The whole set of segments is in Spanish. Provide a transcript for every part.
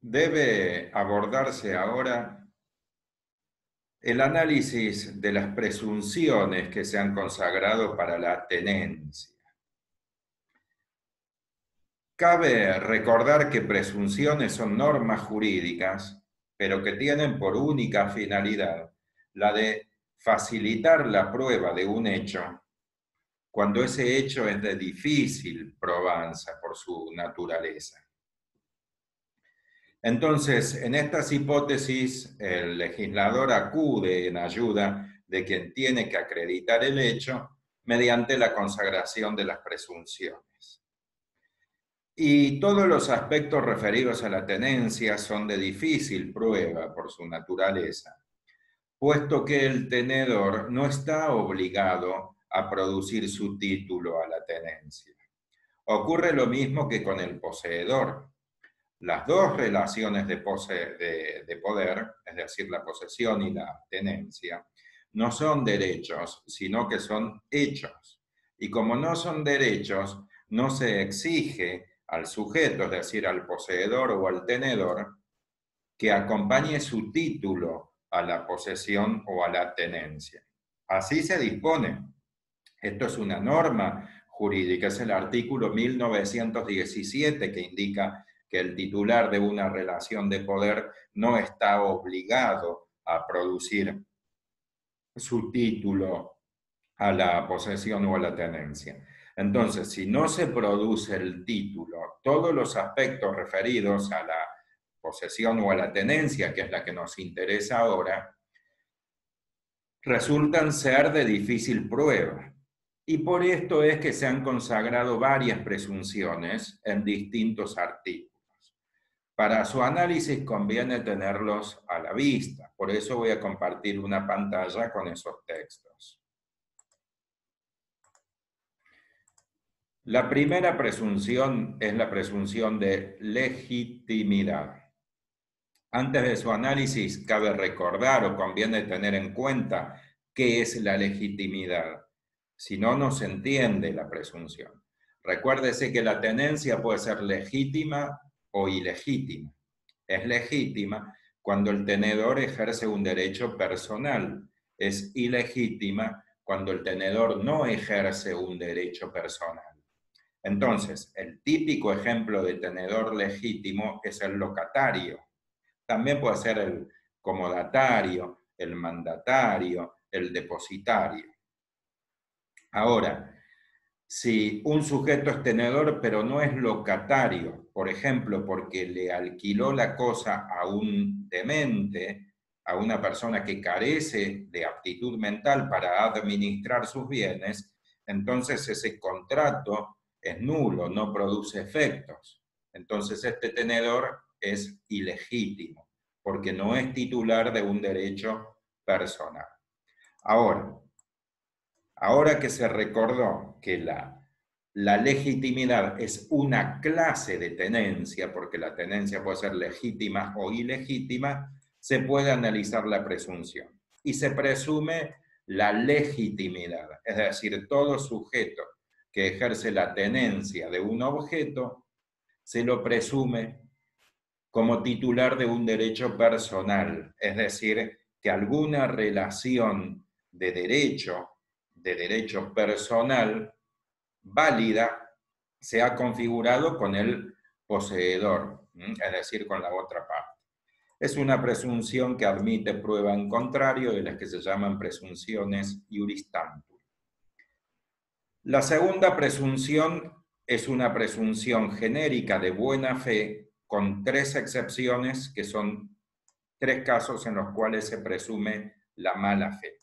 Debe abordarse ahora el análisis de las presunciones que se han consagrado para la tenencia. Cabe recordar que presunciones son normas jurídicas, pero que tienen por única finalidad la de facilitar la prueba de un hecho cuando ese hecho es de difícil probanza por su naturaleza. Entonces, en estas hipótesis, el legislador acude en ayuda de quien tiene que acreditar el hecho mediante la consagración de las presunciones. Y todos los aspectos referidos a la tenencia son de difícil prueba por su naturaleza, puesto que el tenedor no está obligado a producir su título a la tenencia. Ocurre lo mismo que con el poseedor. Las dos relaciones de poder, es decir, la posesión y la tenencia, no son derechos, sino que son hechos. Y como no son derechos, no se exige al sujeto, es decir, al poseedor o al tenedor, que acompañe su título a la posesión o a la tenencia. Así se dispone. Esto es una norma jurídica, es el artículo 1917 que indica que el titular de una relación de poder no está obligado a producir su título a la posesión o a la tenencia. Entonces, si no se produce el título, todos los aspectos referidos a la posesión o a la tenencia, que es la que nos interesa ahora, resultan ser de difícil prueba. Y por esto es que se han consagrado varias presunciones en distintos artículos. Para su análisis conviene tenerlos a la vista, por eso voy a compartir una pantalla con esos textos. La primera presunción es la presunción de legitimidad. Antes de su análisis, cabe recordar o conviene tener en cuenta qué es la legitimidad. Si no, no se entiende la presunción. Recuérdese que la tenencia puede ser legítima o ilegítima. Es legítima cuando el tenedor ejerce un derecho personal. Es ilegítima cuando el tenedor no ejerce un derecho personal. Entonces, el típico ejemplo de tenedor legítimo es el locatario. También puede ser el comodatario, el mandatario, el depositario. Ahora, si un sujeto es tenedor pero no es locatario, por ejemplo, porque le alquiló la cosa a un demente, a una persona que carece de aptitud mental para administrar sus bienes, entonces ese contrato es nulo, no produce efectos. Entonces este tenedor es ilegítimo, porque no es titular de un derecho personal. Ahora que se recordó que la legitimidad es una clase de tenencia, porque la tenencia puede ser legítima o ilegítima, se puede analizar la presunción. Y se presume la legitimidad, es decir, todo sujeto que ejerce la tenencia de un objeto, se lo presume como titular de un derecho personal, es decir, que alguna relación de derecho personal válida se ha configurado con el poseedor, es decir, con la otra parte. Es una presunción que admite prueba en contrario de las que se llaman presunciones iuris tantum. La segunda presunción es una presunción genérica de buena fe con tres excepciones que son tres casos en los cuales se presume la mala fe.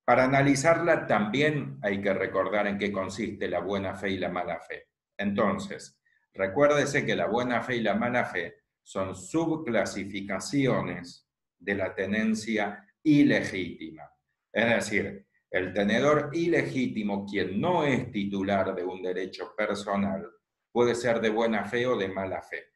Para analizarla también hay que recordar en qué consiste la buena fe y la mala fe. Entonces, recuérdese que la buena fe y la mala fe son subclasificaciones de la tenencia ilegítima. Es decir, el tenedor ilegítimo, quien no es titular de un derecho personal, puede ser de buena fe o de mala fe.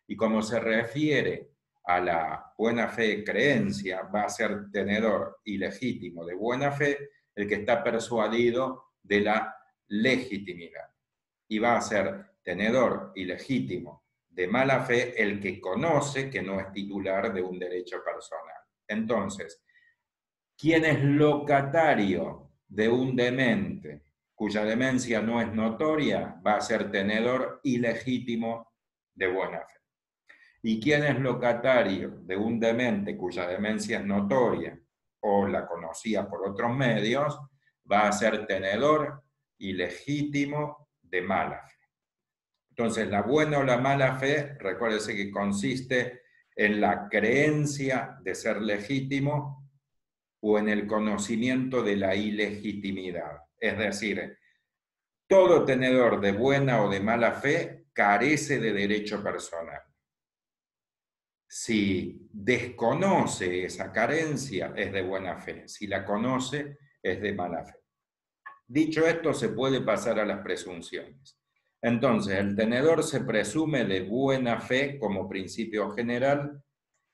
Y como se refiere a la buena fe creencia, va a ser tenedor ilegítimo de buena fe el que está persuadido de la legitimidad. Y va a ser tenedor ilegítimo de mala fe el que conoce que no es titular de un derecho personal. Entonces, ¿quién es locatario de un demente cuya demencia no es notoria? Va a ser tenedor ilegítimo de buena fe. ¿Y quién es locatario de un demente cuya demencia es notoria o la conocía por otros medios? Va a ser tenedor ilegítimo de mala fe. Entonces, la buena o la mala fe, recuérdese que consiste en la creencia de ser legítimo o en el conocimiento de la ilegitimidad. Es decir, todo tenedor de buena o de mala fe carece de derecho personal. Si desconoce esa carencia, es de buena fe. Si la conoce, es de mala fe. Dicho esto, se puede pasar a las presunciones. Entonces, el tenedor se presume de buena fe como principio general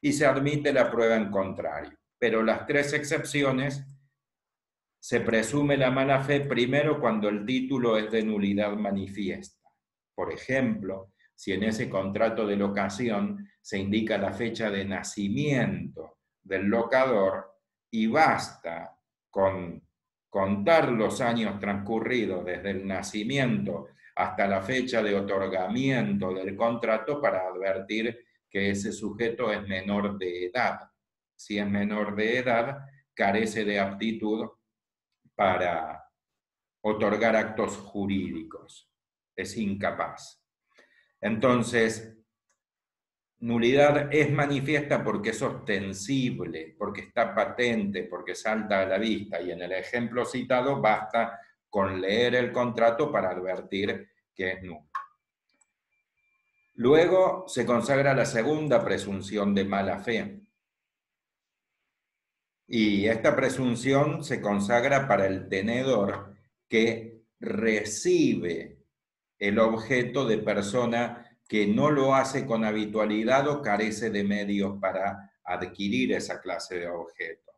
y se admite la prueba en contrario. Pero las tres excepciones, se presume la mala fe primero cuando el título es de nulidad manifiesta. Por ejemplo, si en ese contrato de locación se indica la fecha de nacimiento del locador y basta con contar los años transcurridos desde el nacimiento hasta la fecha de otorgamiento del contrato para advertir que ese sujeto es menor de edad. Si es menor de edad, carece de aptitud para otorgar actos jurídicos. Es incapaz. Entonces, nulidad es manifiesta porque es ostensible, porque está patente, porque salta a la vista. Y en el ejemplo citado basta con leer el contrato para advertir que es nulo. Luego se consagra la segunda presunción de mala fe. Y esta presunción se consagra para el tenedor que recibe el objeto de persona que no lo hace con habitualidad o carece de medios para adquirir esa clase de objeto.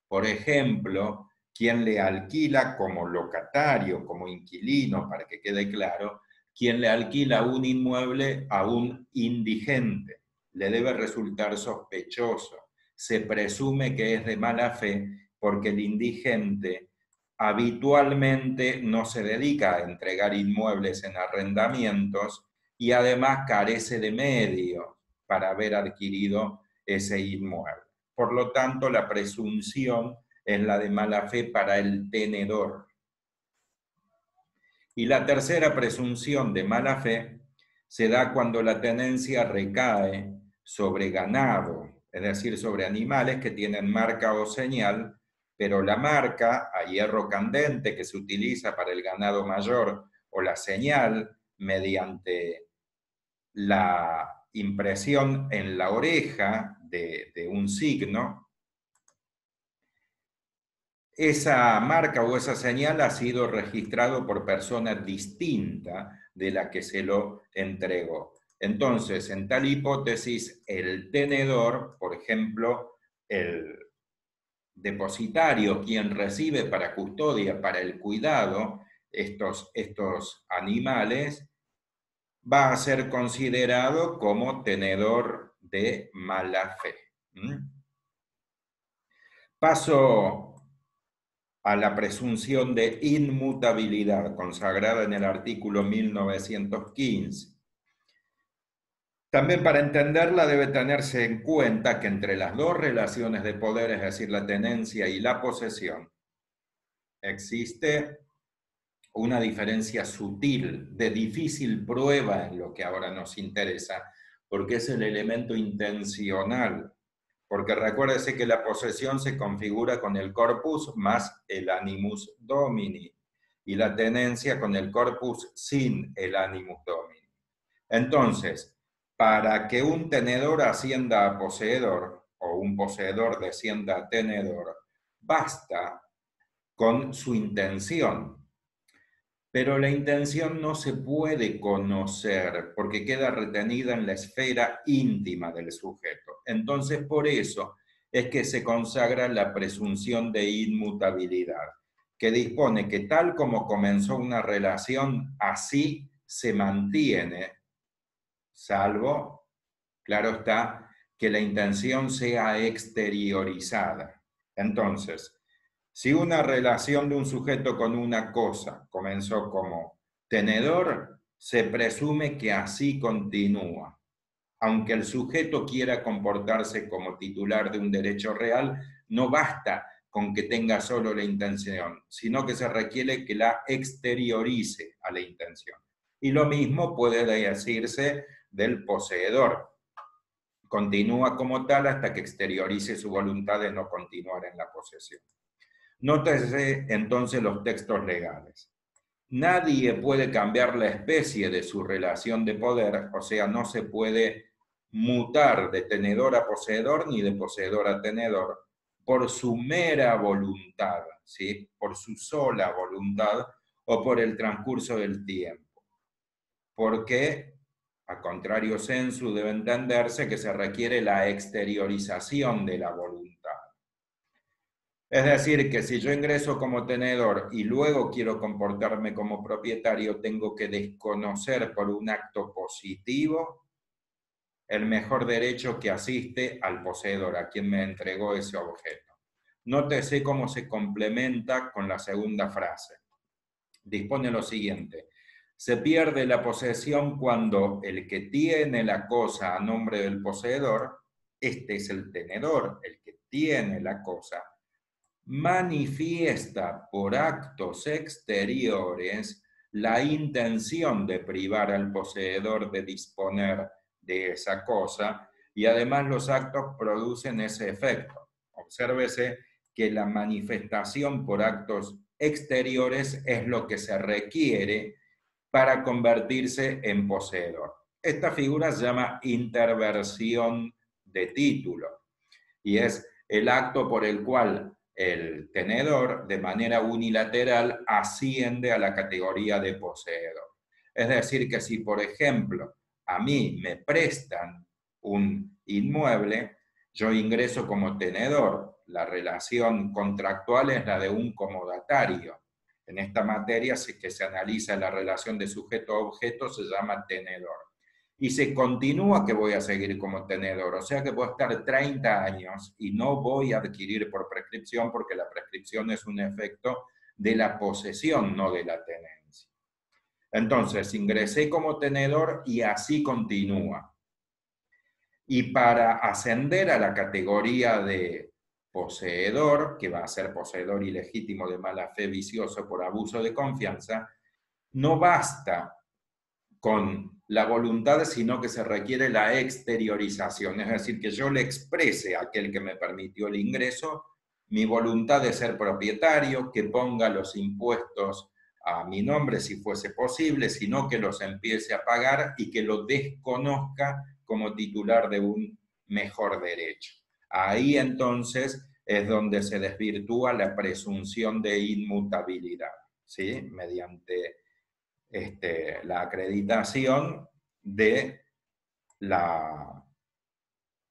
Por ejemplo, quien le alquila como locatario, como inquilino, para que quede claro, quien le alquila un inmueble a un indigente, le debe resultar sospechoso. Se presume que es de mala fe porque el indigente habitualmente no se dedica a entregar inmuebles en arrendamientos y además carece de medios para haber adquirido ese inmueble. Por lo tanto, la presunción es la de mala fe para el tenedor. Y la tercera presunción de mala fe se da cuando la tenencia recae sobre ganado, es decir, sobre animales que tienen marca o señal, pero la marca a hierro candente que se utiliza para el ganado mayor o la señal mediante la impresión en la oreja de un signo, esa marca o esa señal ha sido registrado por persona distinta de la que se lo entregó. Entonces, en tal hipótesis, el tenedor, por ejemplo, el depositario, quien recibe para custodia, para el cuidado, estos animales, va a ser considerado como tenedor de mala fe. Paso a la presunción de inmutabilidad consagrada en el artículo 1915. También para entenderla debe tenerse en cuenta que entre las dos relaciones de poder, es decir, la tenencia y la posesión, existe una diferencia sutil, de difícil prueba en lo que ahora nos interesa, porque es el elemento intencional. Porque recuérdese que la posesión se configura con el corpus más el animus domini y la tenencia con el corpus sin el animus domini. Entonces, para que un tenedor ascienda a poseedor o un poseedor descienda a tenedor, basta con su intención. Pero la intención no se puede conocer porque queda retenida en la esfera íntima del sujeto. Entonces, por eso es que se consagra la presunción de inmutabilidad, que dispone que tal como comenzó una relación, así se mantiene salvo, claro está, que la intención sea exteriorizada. Entonces, si una relación de un sujeto con una cosa comenzó como tenedor, se presume que así continúa. Aunque el sujeto quiera comportarse como titular de un derecho real, no basta con que tenga solo la intención, sino que se requiere que la exteriorice a la intención. Y lo mismo puede decirse del poseedor. Continúa como tal hasta que exteriorice su voluntad de no continuar en la posesión. Nótese entonces los textos legales. Nadie puede cambiar la especie de su relación de poder, o sea, no se puede mutar de tenedor a poseedor ni de poseedor a tenedor por su mera voluntad, ¿sí? Por su sola voluntad o por el transcurso del tiempo. Porque, a contrario sensu, debe entenderse que se requiere la exteriorización de la voluntad. Es decir, que si yo ingreso como tenedor y luego quiero comportarme como propietario, tengo que desconocer por un acto positivo el mejor derecho que asiste al poseedor, a quien me entregó ese objeto. Nótese cómo se complementa con la segunda frase. Dispone lo siguiente: se pierde la posesión cuando el que tiene la cosa a nombre del poseedor, este es el tenedor, el que tiene la cosa, manifiesta por actos exteriores la intención de privar al poseedor de disponer de esa cosa, y además los actos producen ese efecto. Obsérvese que la manifestación por actos exteriores es lo que se requiere para convertirse en poseedor. Esta figura se llama interversión de título y es el acto por el cual el tenedor, de manera unilateral, asciende a la categoría de poseedor. Es decir, que si, por ejemplo, a mí me prestan un inmueble, yo ingreso como tenedor. La relación contractual es la de un comodatario. En esta materia, si que se analiza la relación de sujeto a objeto, se llama tenedor. Y se continúa que voy a seguir como tenedor, o sea que voy a estar 30 años y no voy a adquirir por prescripción, porque la prescripción es un efecto de la posesión, no de la tenencia. Entonces, ingresé como tenedor y así continúa. Y para ascender a la categoría de poseedor, que va a ser poseedor ilegítimo de mala fe, vicioso por abuso de confianza, no basta con la voluntad, sino que se requiere la exteriorización, es decir, que yo le exprese a aquel que me permitió el ingreso mi voluntad de ser propietario, que ponga los impuestos a mi nombre si fuese posible, sino que los empiece a pagar y que lo desconozca como titular de un mejor derecho. Ahí entonces es donde se desvirtúa la presunción de inmutabilidad, ¿sí? Mediante la acreditación de la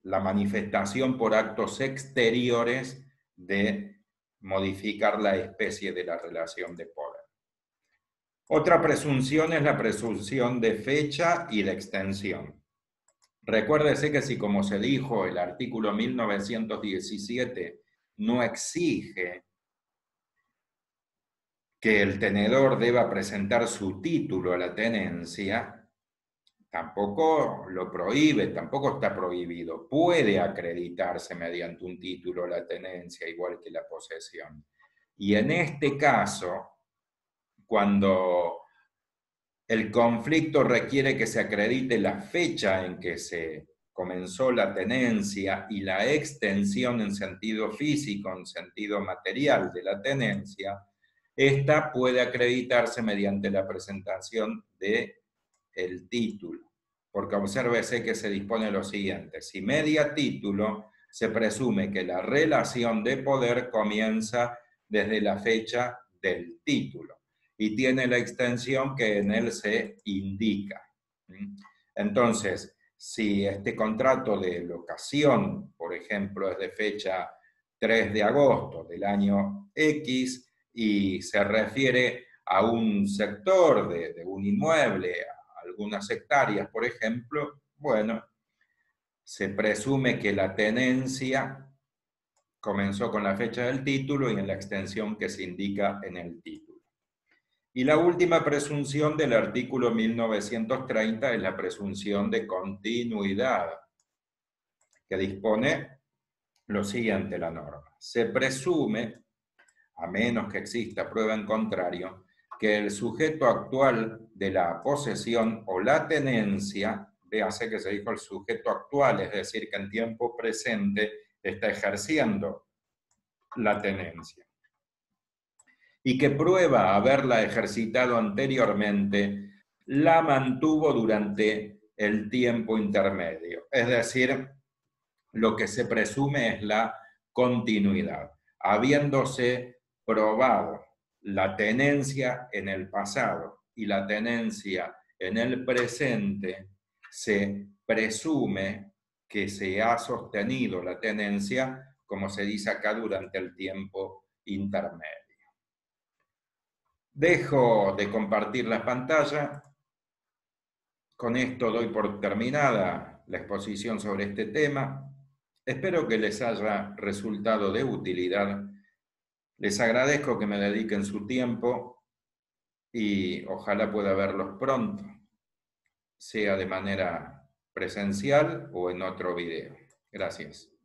manifestación por actos exteriores de modificar la especie de la relación de poder. Otra presunción es la presunción de fecha y de extensión. Recuérdese que si, como se dijo, el artículo 1917 no exige que el tenedor deba presentar su título a la tenencia, tampoco lo prohíbe, tampoco está prohibido. Puede acreditarse mediante un título la tenencia, igual que la posesión. Y en este caso, cuando el conflicto requiere que se acredite la fecha en que se comenzó la tenencia y la extensión en sentido físico, en sentido material de la tenencia, esta puede acreditarse mediante la presentación del título. Porque obsérvese que se dispone lo siguiente: si media título, se presume que la relación de poder comienza desde la fecha del título y tiene la extensión que en él se indica. Entonces, si este contrato de locación, por ejemplo, es de fecha 3 de agosto del año X y se refiere a un sector de un inmueble, a algunas hectáreas, por ejemplo, bueno, se presume que la tenencia comenzó con la fecha del título y en la extensión que se indica en el título. Y la última presunción del artículo 1930 es la presunción de continuidad, que dispone lo siguiente la norma. Se presume, a menos que exista prueba en contrario, que el sujeto actual de la posesión o la tenencia, véase que se dijo el sujeto actual, es decir, que en tiempo presente está ejerciendo la tenencia, y que prueba haberla ejercitado anteriormente, la mantuvo durante el tiempo intermedio. Es decir, lo que se presume es la continuidad. Habiéndose probado la tenencia en el pasado y la tenencia en el presente, se presume que se ha sostenido la tenencia, como se dice acá, durante el tiempo intermedio. Dejo de compartir la pantalla. Con esto doy por terminada la exposición sobre este tema. Espero que les haya resultado de utilidad. Les agradezco que me dediquen su tiempo y ojalá pueda verlos pronto, sea de manera presencial o en otro video. Gracias.